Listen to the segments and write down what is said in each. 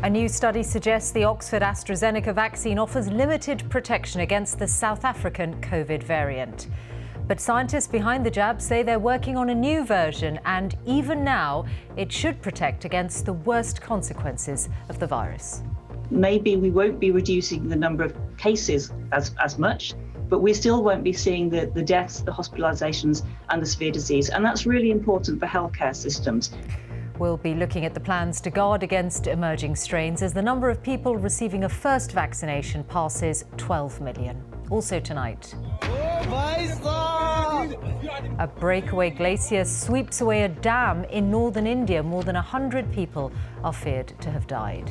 A new study suggests the Oxford AstraZeneca vaccine offers limited protection against the South African COVID variant. But scientists behind the jab say they're working on a new version, and even now, it should protect against the worst consequences of the virus. Maybe we won't be reducing the number of cases as much, but we still won't be seeing the deaths, the hospitalisations and the severe disease. And that's really important for healthcare systems. We'll be looking at the plans to guard against emerging strains as the number of people receiving a first vaccination passes 12 million. Also tonight, a breakaway glacier sweeps away a dam in northern India. More than 100 people are feared to have died.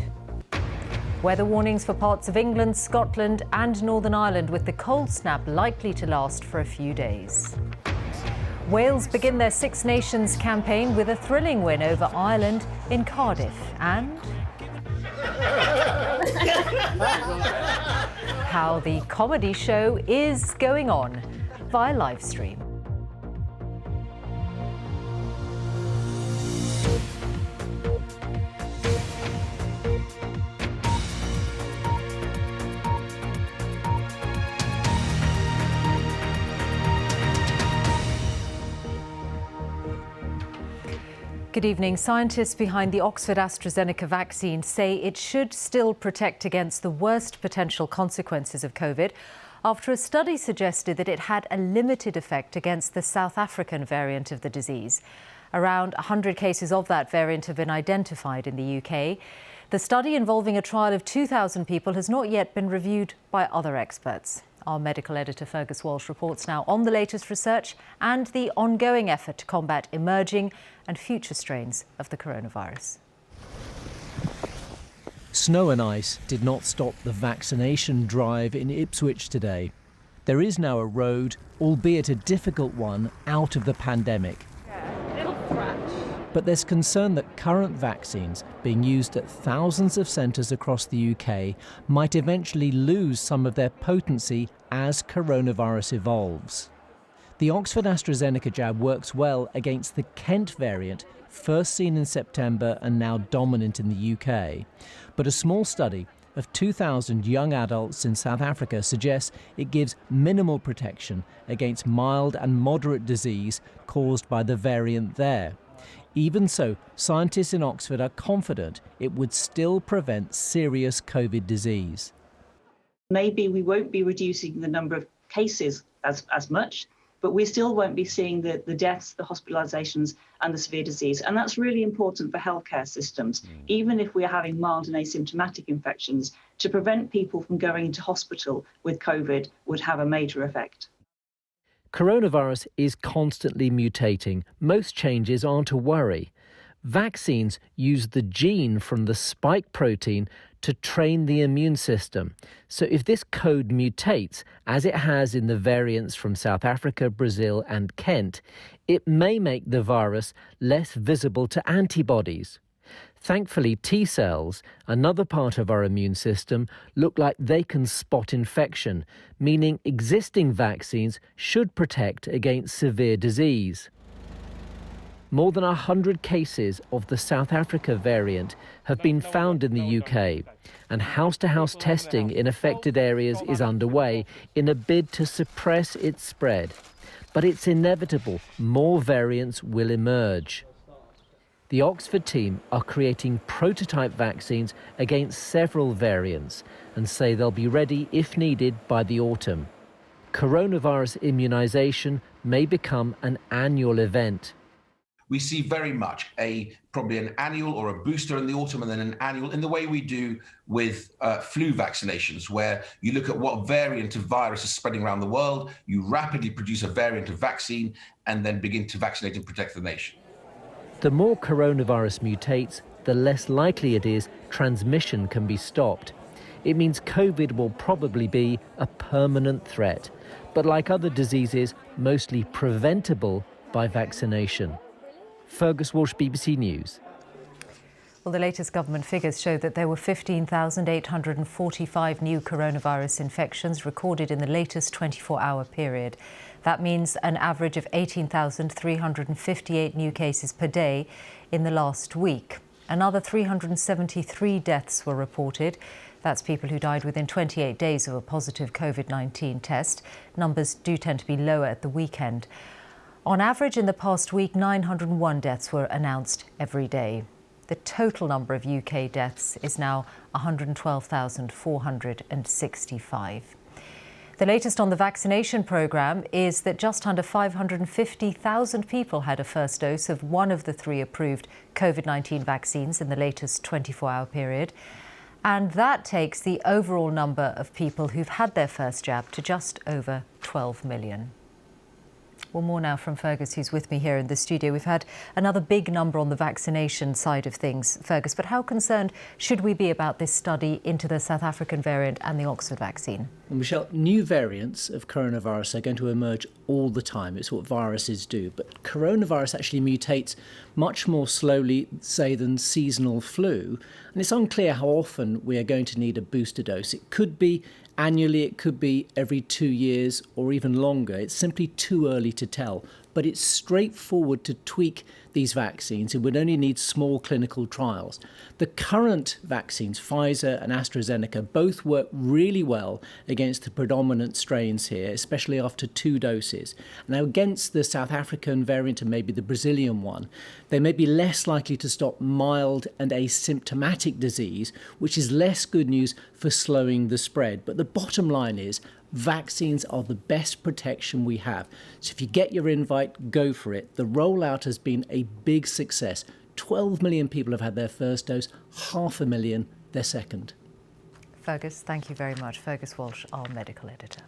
Weather warnings for parts of England, Scotland and Northern Ireland, with the cold snap likely to last for a few days. Wales begin their Six Nations campaign with a thrilling win over Ireland in Cardiff. And how the comedy show is going on via live stream. Good evening. Scientists behind the Oxford AstraZeneca vaccine say it should still protect against the worst potential consequences of COVID after a study suggested that it had a limited effect against the South African variant of the disease. Around 100 cases of that variant have been identified in the UK. The study, involving a trial of 2,000 people, has not yet been reviewed by other experts. Our medical editor Fergus Walsh reports now on the latest research and the ongoing effort to combat emerging and future strains of the coronavirus. Snow and ice did not stop the vaccination drive in Ipswich today. There is now a road, albeit a difficult one, out of the pandemic. But there's concern that current vaccines being used at thousands of centres across the UK might eventually lose some of their potency as coronavirus evolves. The Oxford AstraZeneca jab works well against the Kent variant, first seen in September and now dominant in the UK. But a small study of 2,000 young adults in South Africa suggests it gives minimal protection against mild and moderate disease caused by the variant there. Even so, scientists in Oxford are confident it would still prevent serious COVID disease. Maybe we won't be reducing the number of cases as much, but we still won't be seeing the deaths, the hospitalisations and the severe disease. And that's really important for healthcare systems. Even if we're having mild and asymptomatic infections, to prevent people from going into hospital with COVID would have a major effect. Coronavirus is constantly mutating. Most changes aren't a worry. Vaccines use the gene from the spike protein to train the immune system. So if this code mutates, as it has in the variants from South Africa, Brazil and Kent, it may make the virus less visible to antibodies. Thankfully, T cells, another part of our immune system, look like they can spot infection, meaning existing vaccines should protect against severe disease. More than 100 cases of the South Africa variant have been found in the UK, and house-to-house testing in affected areas is underway in a bid to suppress its spread. But it's inevitable more variants will emerge. The Oxford team are creating prototype vaccines against several variants and say they'll be ready if needed by the autumn. Coronavirus immunisation may become an annual event. We see very much probably an annual or a booster in the autumn and then an annual in the way we do with flu vaccinations, where you look at what variant of virus is spreading around the world, you rapidly produce a variant of vaccine and then begin to vaccinate and protect the nation. The more coronavirus mutates, the less likely it is transmission can be stopped. It means COVID will probably be a permanent threat, but like other diseases, mostly preventable by vaccination. Fergus Walsh, BBC News. Well, the latest government figures show that there were 15,845 new coronavirus infections recorded in the latest 24-hour period. That means an average of 18,358 new cases per day in the last week. Another 373 deaths were reported. That's people who died within 28 days of a positive COVID-19 test. Numbers do tend to be lower at the weekend. On average, in the past week, 901 deaths were announced every day. The total number of UK deaths is now 112,465. The latest on the vaccination programme is that just under 550,000 people had a first dose of one of the three approved COVID-19 vaccines in the latest 24-hour period. And that takes the overall number of people who've had their first jab to just over 12 million. Well, more now from Fergus, who's with me here in the studio. We've had another big number on the vaccination side of things, Fergus, but how concerned should we be about this study into the South African variant and the Oxford vaccine? Well, Michelle, new variants of coronavirus are going to emerge all the time. It's what viruses do. But coronavirus actually mutates much more slowly, say, than seasonal flu. And it's unclear how often we are going to need a booster dose. It could be annually, it could be every 2 years or even longer. It's simply too early to tell. But it's straightforward to tweak these vaccines. It would only need small clinical trials. The current vaccines, Pfizer and AstraZeneca, both work really well against the predominant strains here, especially after 2 doses. Now, against the South African variant and maybe the Brazilian one, they may be less likely to stop mild and asymptomatic disease, which is less good news for slowing the spread. But the bottom line is, vaccines are the best protection we have. So if you get your invite, go for it. The rollout has been a big success. 12 million people have had their first dose, 500,000 their second. Fergus, thank you very much. Fergus Walsh, our medical editor.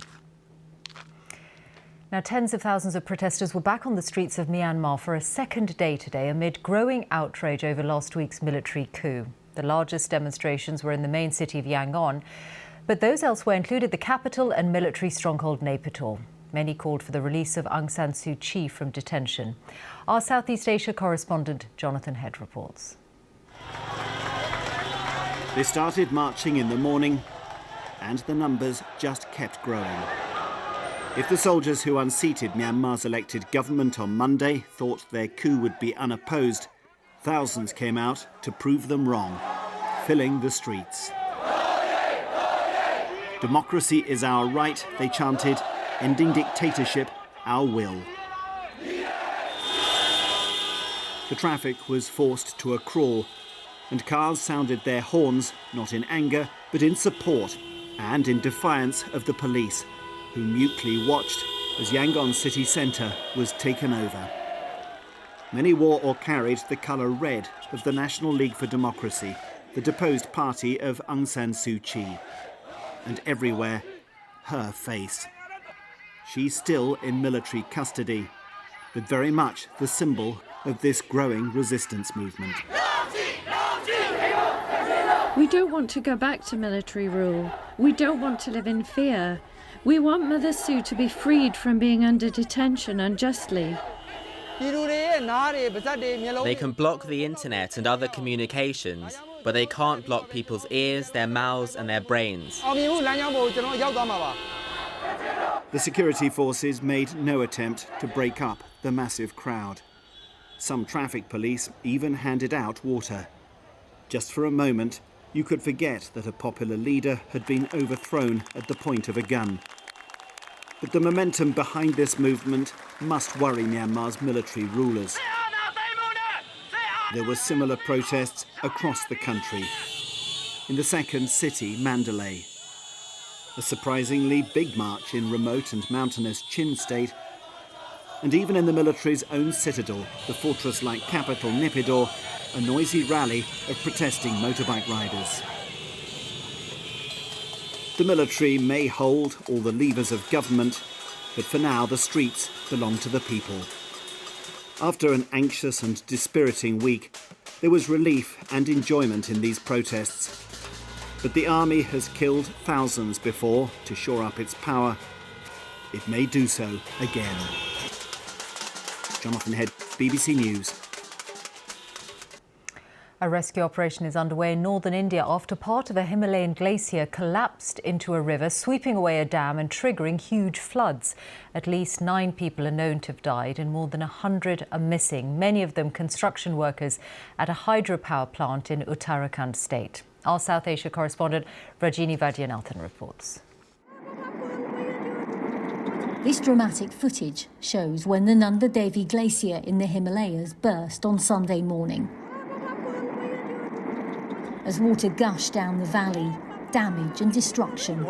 Now, tens of thousands of protesters were back on the streets of Myanmar for a second day today amid growing outrage over last week's military coup. The largest demonstrations were in the main city of Yangon, but those elsewhere included the capital and military stronghold Naypyidaw. Many called for the release of Aung San Suu Kyi from detention. Our Southeast Asia correspondent Jonathan Head reports. They started marching in the morning, and the numbers just kept growing. If the soldiers who unseated Myanmar's elected government on Monday thought their coup would be unopposed, thousands came out to prove them wrong, filling the streets. Democracy is our right, they chanted, ending dictatorship, our will. The traffic was forced to a crawl, and cars sounded their horns, not in anger, but in support and in defiance of the police, who mutely watched as Yangon city centre was taken over. Many wore or carried the colour red of the National League for Democracy, the deposed party of Aung San Suu Kyi. And everywhere, her face. She's still in military custody, but very much the symbol of this growing resistance movement. We don't want to go back to military rule. We don't want to live in fear. We want Mother Suu to be freed from being under detention unjustly. They can block the internet and other communications, but they can't block people's ears, their mouths and their brains. The security forces made no attempt to break up the massive crowd. Some traffic police even handed out water. Just for a moment, you could forget that a popular leader had been overthrown at the point of a gun. But the momentum behind this movement must worry Myanmar's military rulers. There were similar protests across the country. In the second city, Mandalay. A surprisingly big march in remote and mountainous Chin State. And even in the military's own citadel, the fortress-like capital Naypyidaw, a noisy rally of protesting motorbike riders. The military may hold all the levers of government, but for now the streets belong to the people. After an anxious and dispiriting week, there was relief and enjoyment in these protests. But the army has killed thousands before to shore up its power. It may do so again. Jonathan Head, BBC News. A rescue operation is underway in northern India after part of a Himalayan glacier collapsed into a river, sweeping away a dam and triggering huge floods. At least 9 people are known to have died and more than 100 are missing, many of them construction workers at a hydropower plant in Uttarakhand state. Our South Asia correspondent Rajini Vaidyanathan reports. This dramatic footage shows when the Nanda Devi glacier in the Himalayas burst on Sunday morning. As water gushed down the valley, damage and destruction.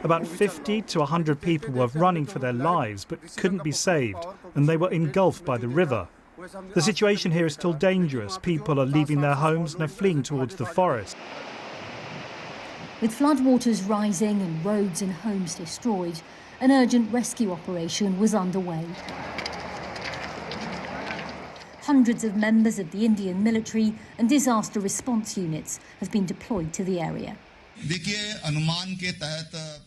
About 50 to 100 people were running for their lives but couldn't be saved, and they were engulfed by the river. The situation here is still dangerous. People are leaving their homes and are fleeing towards the forest. With floodwaters rising and roads and homes destroyed, an urgent rescue operation was underway. Hundreds of members of the Indian military and disaster response units have been deployed to the area.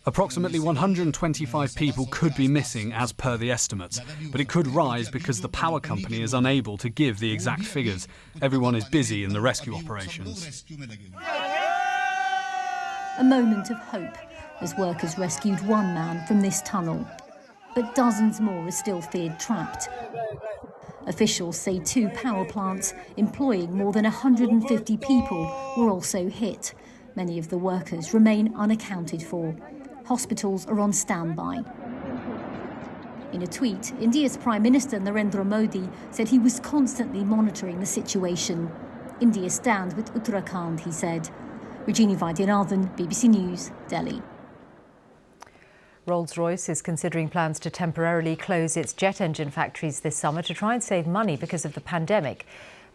Approximately 125 people could be missing as per the estimates, but it could rise because the power company is unable to give the exact figures. Everyone is busy in the rescue operations. A moment of hope as workers rescued one man from this tunnel, but dozens more are still feared trapped. Officials say 2 power plants employing more than 150 people were also hit. Many of the workers remain unaccounted for. Hospitals are on standby. In a tweet, India's Prime Minister Narendra Modi said he was constantly monitoring the situation. India stands with Uttarakhand, he said. Rajini Vaidyanathan, BBC News, Delhi. Rolls-Royce is considering plans to temporarily close its jet engine factories this summer to try and save money because of the pandemic.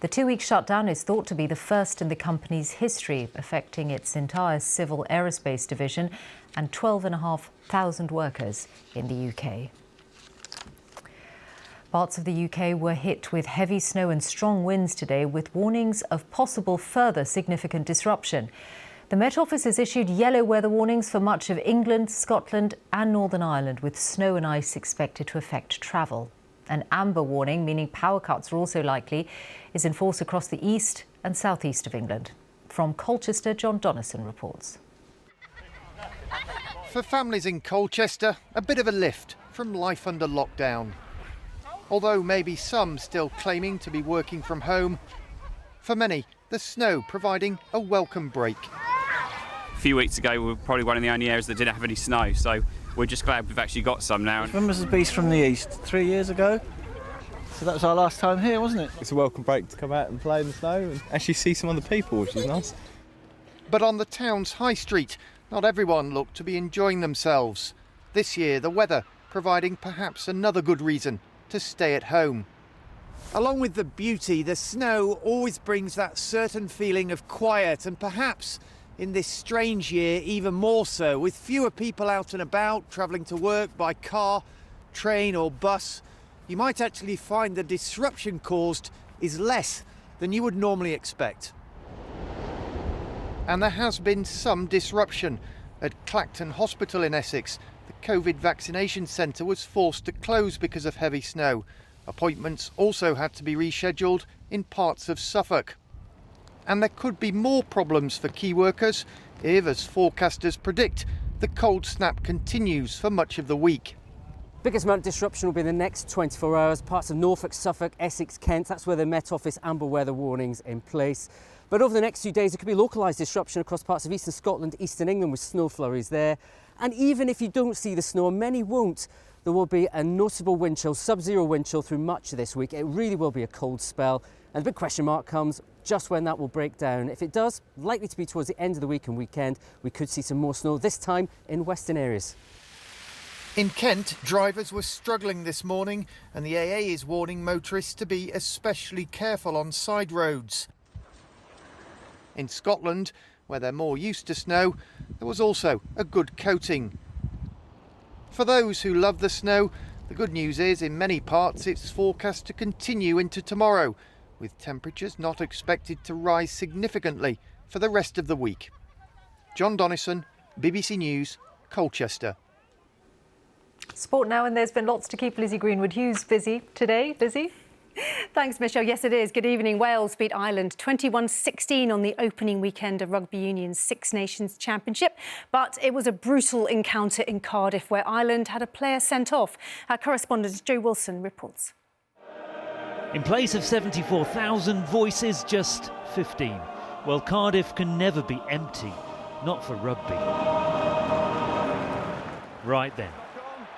The 2-week shutdown is thought to be the first in the company's history, affecting its entire civil aerospace division and 12,500 workers in the UK. Parts of the UK were hit with heavy snow and strong winds today, with warnings of possible further significant disruption. The Met Office has issued yellow weather warnings for much of England, Scotland and Northern Ireland, with snow and ice expected to affect travel. An amber warning, meaning power cuts are also likely, is in force across the east and southeast of England. From Colchester, John Donnison reports. For families in Colchester, a bit of a lift from life under lockdown. Although maybe some still claiming to be working from home, for many, the snow providing a welcome break. A few weeks ago, we were probably one of the only areas that didn't have any snow, so we're just glad we've actually got some now. When was the Beast from the East? 3 years ago? So that was our last time here, wasn't it? It's a welcome break to come out and play in the snow and actually see some other people, which is nice. But on the town's high street, not everyone looked to be enjoying themselves. This year, the weather providing perhaps another good reason to stay at home. Along with the beauty, the snow always brings that certain feeling of quiet, and perhaps in this strange year even more so, with fewer people out and about, travelling to work by car, train or bus. You might actually find the disruption caused is less than you would normally expect. And there has been some disruption. At Clacton Hospital in Essex, the COVID vaccination centre was forced to close because of heavy snow. Appointments also had to be rescheduled in parts of Suffolk. And there could be more problems for key workers if, as forecasters predict, the cold snap continues for much of the week. Biggest amount of disruption will be in the next 24 hours. Parts of Norfolk, Suffolk, Essex, Kent, that's where the Met Office amber weather warnings in place. But over the next few days, there could be localised disruption across parts of eastern Scotland, eastern England, with snow flurries there. And even if you don't see the snow, and many won't, there will be a notable wind chill, sub-zero wind chill through much of this week. It really will be a cold spell. And the big question mark comes just when that will break down. If it does, likely to be towards the end of the week and weekend, we could see some more snow, this time in western areas. In Kent, drivers were struggling this morning, and the AA is warning motorists to be especially careful on side roads. In Scotland, where they're more used to snow, there was also a good coating. For those who love the snow, the good news is in many parts it's forecast to continue into tomorrow, with temperatures not expected to rise significantly for the rest of the week. John Donnison, BBC News, Colchester. Sport now, and there's been lots to keep Lizzie Greenwood-Hughes busy today. Busy? Thanks, Michelle. Yes, it is. Good evening. Wales beat Ireland 21-16 on the opening weekend of Rugby Union's Six Nations Championship. But it was a brutal encounter in Cardiff where Ireland had a player sent off. Our correspondent Jo Wilson reports. In place of 74,000 voices, just 15. Well, Cardiff can never be empty. Not for rugby. Right then.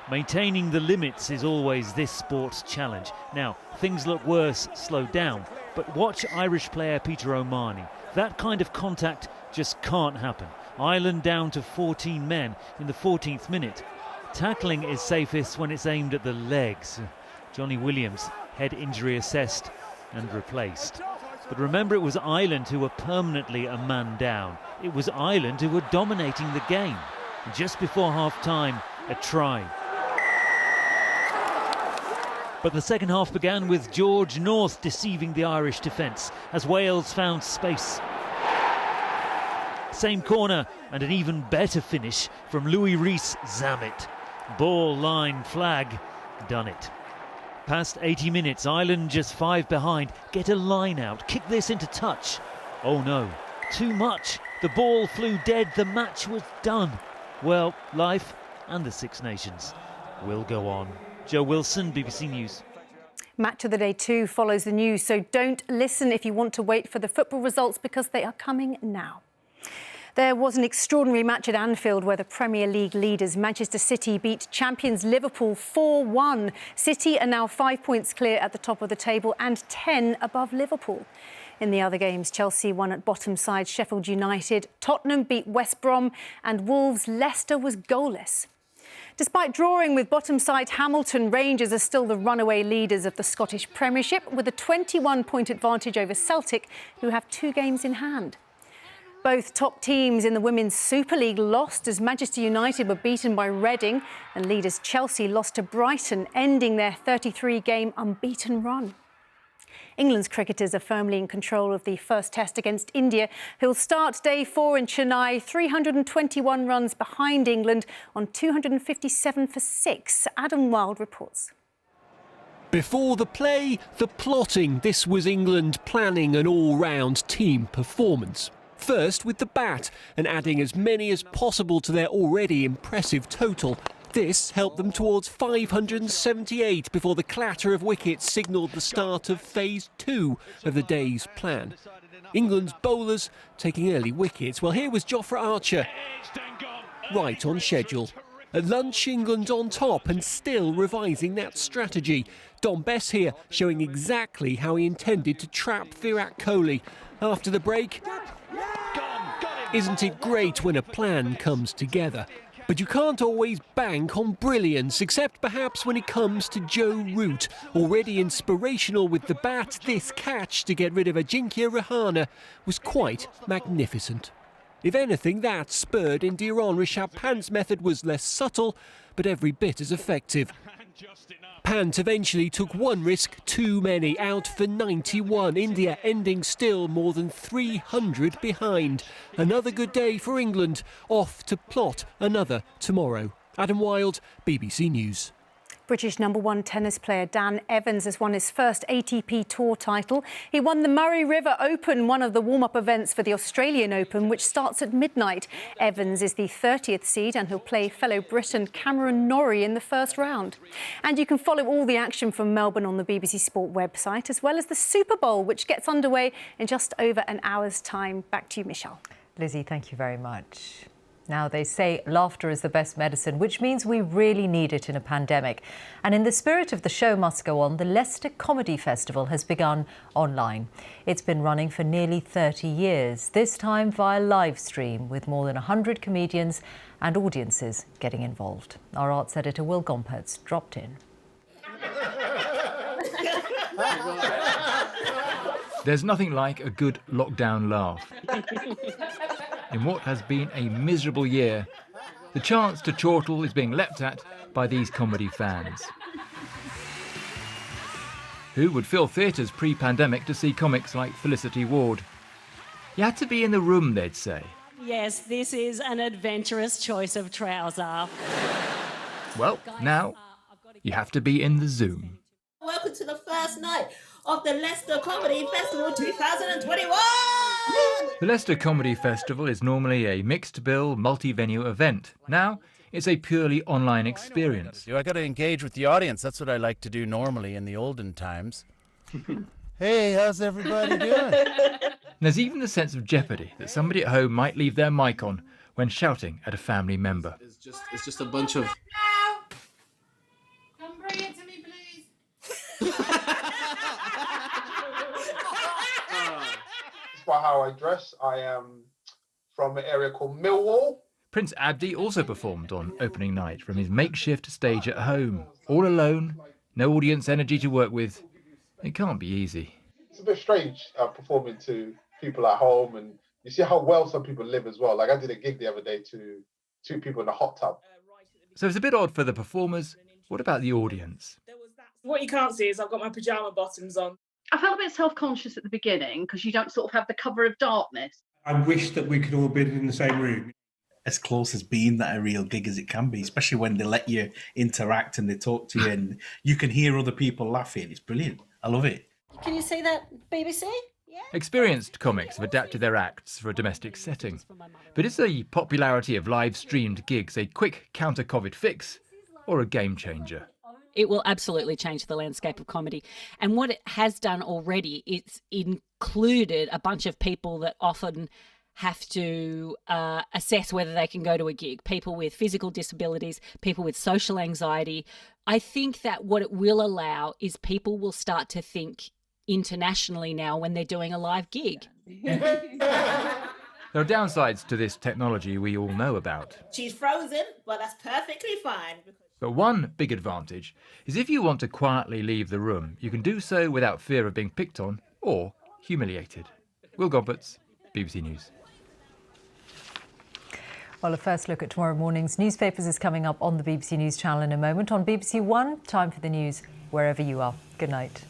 Maintaining the limits is always this sport's challenge. Now, things look worse, slow down. But watch Irish player Peter O'Mahony. That kind of contact just can't happen. Ireland down to 14 men in the 14th minute. Tackling is safest when it's aimed at the legs. Johnny Williams, head injury assessed and replaced. But remember, it was Ireland who were permanently a man down. It was Ireland who were dominating the game. And just before half-time, a try. But the second half began with George North deceiving the Irish defence as Wales found space. Same corner and an even better finish from Louis Rees-Zammit. Ball, line, flag, done it. Past 80 minutes, Ireland just 5 behind. Get a line out, kick this into touch. Oh no, too much. The ball flew dead, the match was done. Well, life and the Six Nations will go on. Jo Wilson, BBC News. Match of the Day 2 follows the news, so don't listen if you want to wait for the football results because they are coming now. There was an extraordinary match at Anfield where the Premier League leaders Manchester City beat champions Liverpool 4-1. City are now 5 points clear at the top of the table and 10 above Liverpool. In the other games, Chelsea won at bottom side Sheffield United, Tottenham beat West Brom and Wolves Leicester was goalless. Despite drawing with bottom side Hamilton, Rangers are still the runaway leaders of the Scottish Premiership with a 21-point advantage over Celtic, who have 2 games in hand. Both top teams in the Women's Super League lost as Manchester United were beaten by Reading and leaders Chelsea lost to Brighton, ending their 33-game unbeaten run. England's cricketers are firmly in control of the first test against India, who'll start day 4 in Chennai, 321 runs behind England on 257 for 6. Adam Wilde reports. Before the play, the plotting. This was England planning an all-round team performance. First with the bat and adding as many as possible to their already impressive total. This helped them towards 578 before the clatter of wickets signalled the start of phase 2 of the day's plan. England's bowlers taking early wickets. Well, here was Jofra Archer, right on schedule. At lunch, England on top and still revising that strategy. Dom Bess here showing exactly how he intended to trap Virat Kohli. After the break, isn't it great when a plan comes together? But you can't always bank on brilliance, except perhaps when it comes to Joe Root. Already inspirational with the bat, this catch to get rid of Ajinkya Rahane was quite magnificent. If anything, that spurred India on. Rishabh Pant's method was less subtle, but every bit as effective. Pant eventually took one risk too many, out for 91. India ending still more than 300 behind. Another good day for England, off to plot another tomorrow. Adam Wilde, BBC News. British #1 tennis player Dan Evans has won his first ATP Tour title. He won the Murray River Open, one of the warm-up events for the Australian Open, which starts at midnight. Evans is the 30th seed and he'll play fellow Briton Cameron Norrie in the first round. And you can follow all the action from Melbourne on the BBC Sport website, as well as the Super Bowl, which gets underway in just over an hour's time. Back to you, Michelle. Lizzie, thank you very much. Now, they say laughter is the best medicine, which means we really need it in a pandemic. And in the spirit of the show must go on, the Leicester Comedy Festival has begun online. It's been running for nearly 30 years, this time via live stream, with more than 100 comedians and audiences getting involved. Our arts editor, Will Gompertz, dropped in. There's nothing like a good lockdown laugh. In what has been a miserable year, the chance to chortle is being leapt at by these comedy fans. Who would fill theatres pre-pandemic to see comics like Felicity Ward? You had to be in the room, they'd say. Yes, this is an adventurous choice of trouser. Well, now you have to be in the Zoom. Welcome to the first night of the Leicester Comedy Festival 2021. The Leicester Comedy Festival is normally a mixed-bill, multi-venue event. Now, it's a purely online experience. I got to engage with the audience. That's what I like to do normally in the olden times. Hey, how's everybody doing? There's even a sense of jeopardy that somebody at home might leave their mic on when shouting at a family member. It's just a bunch of... Come bring it to me, please. Despite how I dress, I am from an area called Millwall. Prince Abdi also performed on opening night from his makeshift stage at home. All alone, no audience energy to work with. It can't be easy. It's a bit strange performing to people at home, and you see how well some people live as well. Like I did a gig the other day to 2 people in a hot tub. So it's a bit odd for the performers. What about the audience? What you can't see is I've got my pyjama bottoms on. I felt a bit self-conscious at the beginning because you don't sort of have the cover of darkness. I wish that we could all be in the same room. As close as being that a real gig as it can be, especially when they let you interact and they talk to you and you can hear other people laughing. It's brilliant. I love it. Can you see that, BBC? Experienced comics have adapted their acts for a domestic setting. But is the popularity of live-streamed gigs a quick counter-COVID fix or a game changer? It will absolutely change the landscape of comedy. And what it has done already, it's included a bunch of people that often have to assess whether they can go to a gig. People with physical disabilities, people with social anxiety. I think that what it will allow is people will start to think internationally now when they're doing a live gig. There are downsides to this technology we all know about. She's frozen, but that's perfectly fine. But one big advantage is if you want to quietly leave the room, you can do so without fear of being picked on or humiliated. Will Gompertz, BBC News. Well, a first look at tomorrow morning's newspapers is coming up on the BBC News channel in a moment. On BBC One, time for the news wherever you are. Good night.